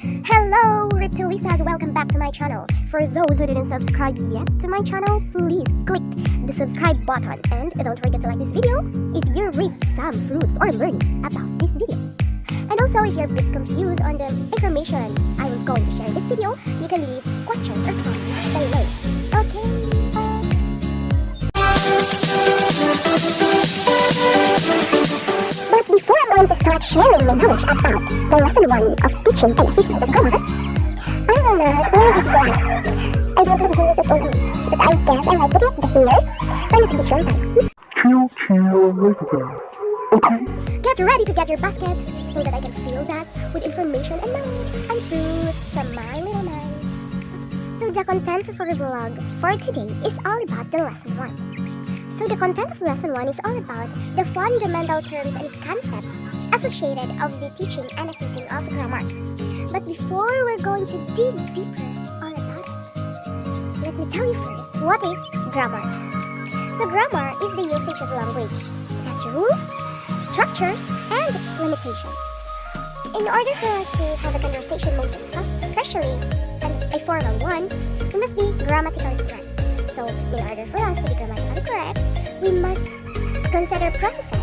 Hello, Reptilistas! Welcome back to my channel. For those who didn't subscribe yet to my channel, please click the subscribe button and don't forget to like this video if you reap some fruits or learn about this video. And also, if you're a bit confused on the information I was going to share in this video, you can leave questions or comments below. Okay? But before I'm going to start sharing my knowledge about the lesson 1 of teaching and assessment of grammar, I will not learn this grammar. I don't have to use it only, but I guess I like to get the here for you to be sure that. Okay? Get ready to get your basket so that I can fill that with information and knowledge and food from my little mind. So the content for the vlog for today is all about the lesson 1. So the content of lesson 1 is all about the fundamental terms and concepts associated of the teaching and assessing of grammar. But before we're going to dig deeper all about it, let me tell you first, what is grammar? So grammar is the usage of language, its rules, structures, and limitations. In order for us to have a conversation mode, especially a formal one, we must be grammatically correct. So, in order for us to be grammatically correct, we must consider processes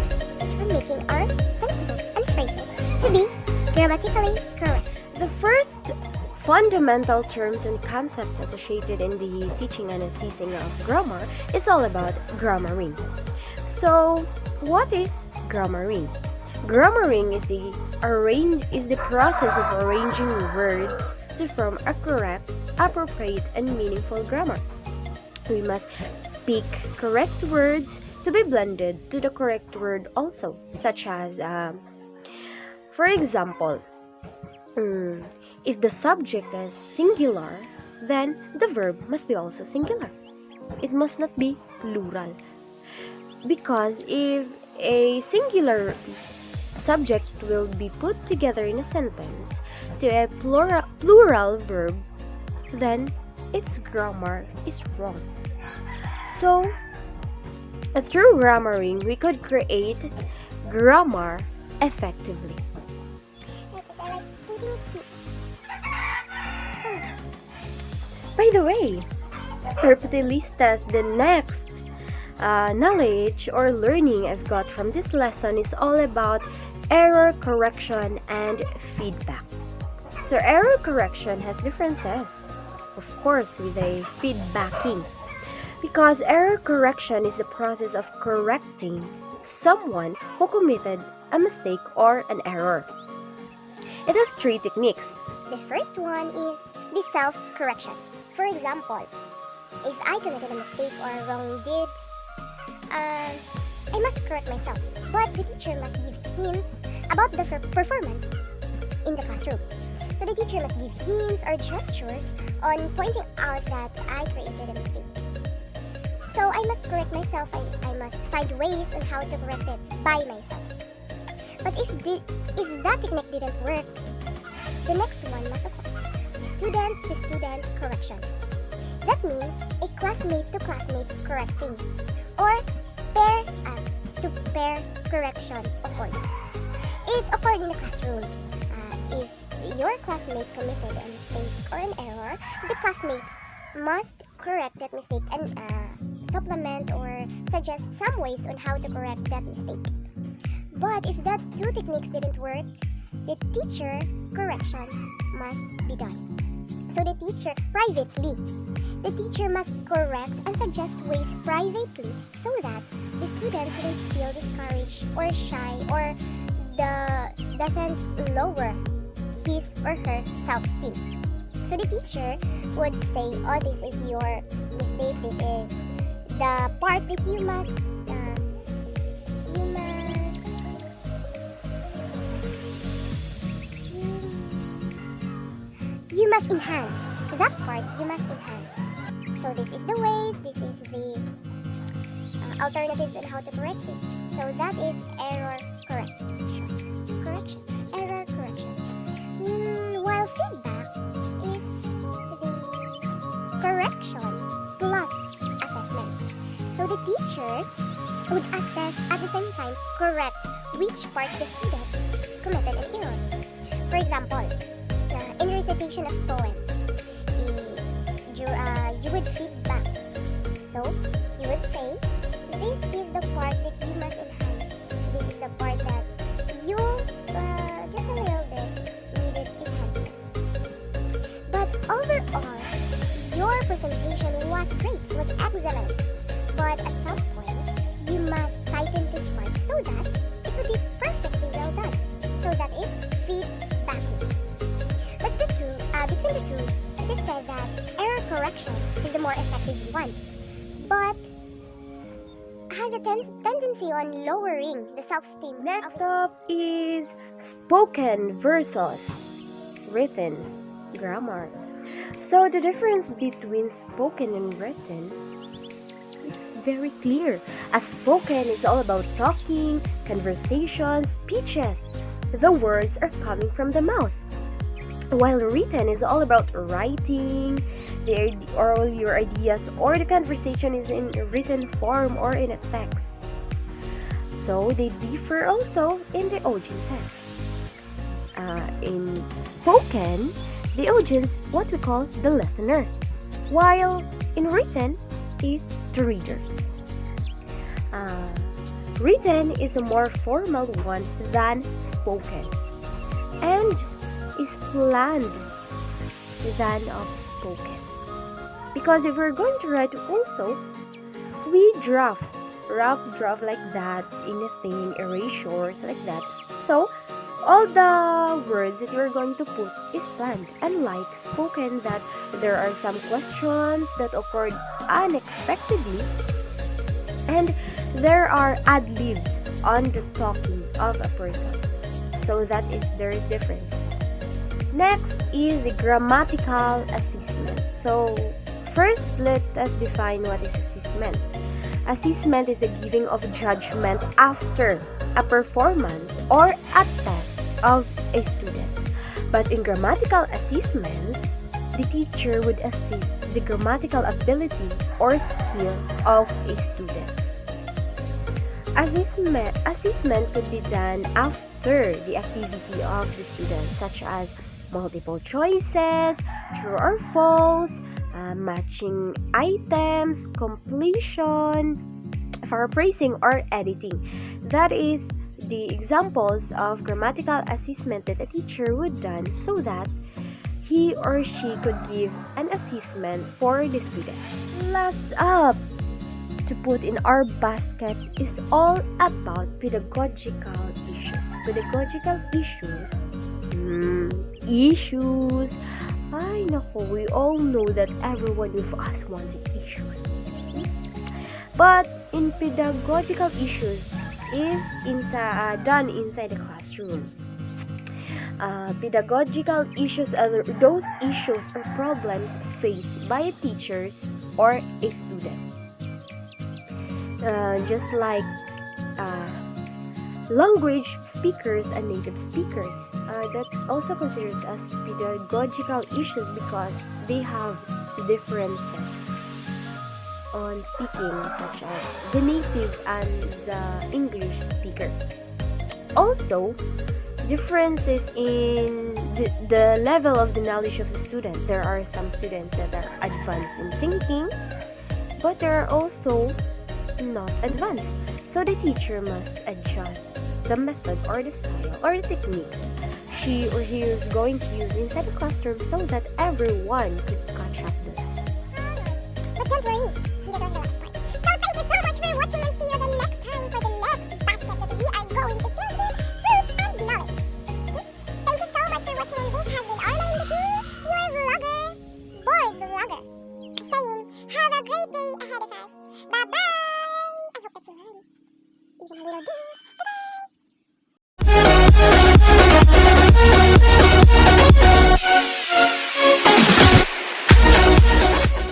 when making our sentences and phrases to be grammatically correct. The first fundamental terms and concepts associated in the teaching and assessing of grammar is all about grammaring. So, what is grammaring? Grammaring is the process of arranging words to form a correct, appropriate, and meaningful grammar. We must pick correct words to be blended to the correct word also, such as, for example, if the subject is singular, then the verb must be also singular. It must not be plural. Because if a singular subject will be put together in a sentence to a plural verb, then its grammar is wrong. So, through grammaring, we could create grammar effectively. By the way, Reptilistas, the next knowledge or learning I've got from this lesson is all about error correction and feedback. So, error correction has differences, of course, with a feedbacking. Because error correction is the process of correcting someone who committed a mistake or an error. It has 3 techniques. The first one is the self-correction. For example, if I committed a mistake or a wrong deed, I must correct myself. But the teacher must give hints about the performance in the classroom. So the teacher must give hints or gestures on pointing out that I created a mistake. So I must correct myself. I must find ways on how to correct it by myself. But if that technique didn't work, the next one must occur. Student-to-student correction. That means a classmate-to-classmate correcting, or pair-to-pair correction occurred. It occurred in the classroom. If your classmate committed a mistake or an error, the classmate must correct that mistake and supplement or suggest some ways on how to correct that mistake. But if that 2 techniques didn't work, the teacher correction must be done. So the teacher must correct and suggest ways privately so that the student wouldn't feel discouraged or shy or doesn't lower his or her self-esteem. So the teacher would say, oh, this is your mistake, this is the part that you must enhance. That part you must enhance. So this is the ways, this is the alternatives on how to correct it. So that is error correction. Error correction. While feedback is the correction plus assessment. So the teacher would assess at the same time correct which part the student committed an error. For example, in presentation of poem, you would feedback. So, you would say, this is the part that you must enhance. This is the part that you, just a little bit, needed enhancement. But overall, your presentation was great, was excellent. But at some point, you must tighten this part so that it would be perfectly well done. So that is feedbacking. But between the two, it is said that error correction is the more effective one, but has a tendency on lowering the self-esteem. Next up is spoken versus written grammar. So the difference between spoken and written is very clear. As spoken is all about talking, conversation, speeches. The words are coming from the mouth. While written is all about writing, all your ideas or the conversation is in written form or in a text. So they differ also in the audiences. In spoken, the audience, what we call the listener, while in written is the reader. Written is a more formal one than spoken and is planned than of spoken. Because if we're going to write also, we rough draft like that, anything, erasures like that. So all the words that you're going to put is planned, unlike spoken that there are some questions that occurred unexpectedly and there are ad-libs on the talking of a person. So there is difference. Next is the grammatical assessment. So first, let us define what is assessment. Assessment is the giving of judgment after a performance or a test of a student. But in grammatical assessment, the teacher would assess the grammatical ability or skill of a student. Assessment could be done after the activity of the student, such as multiple choices, true or false, matching items, completion, paraphrasing, or editing. That is the examples of grammatical assessment that a teacher would done so that he or she could give an assessment for the student. Last up to put in our basket is all about pedagogical issues. Pedagogical issues. Ay, nako, we all know that everyone of us wants issues. But in pedagogical issues is done inside the classroom. Pedagogical issues are those issues or problems faced by teachers or a student. Just like language speakers and native speakers. That also considers as pedagogical issues because they have differences on speaking, such as the native and the English speaker. Also, differences in the level of the knowledge of the student. There are some students that are advanced in thinking, but there are also not advanced. So the teacher must adjust the method or the style or the technique she or he is going to use inside the classroom so that everyone could catch up the lesson. But don't worry, we are on the last part. So thank you so much for watching and see you the next time for the next basket that we are going to filter fruits and knowledge. Thank you so much for watching, and this has been Arla in the Sea, your vlogger, bored vlogger, saying have a great day ahead of us. Bye bye! I hope that you're ready. Even a little bit.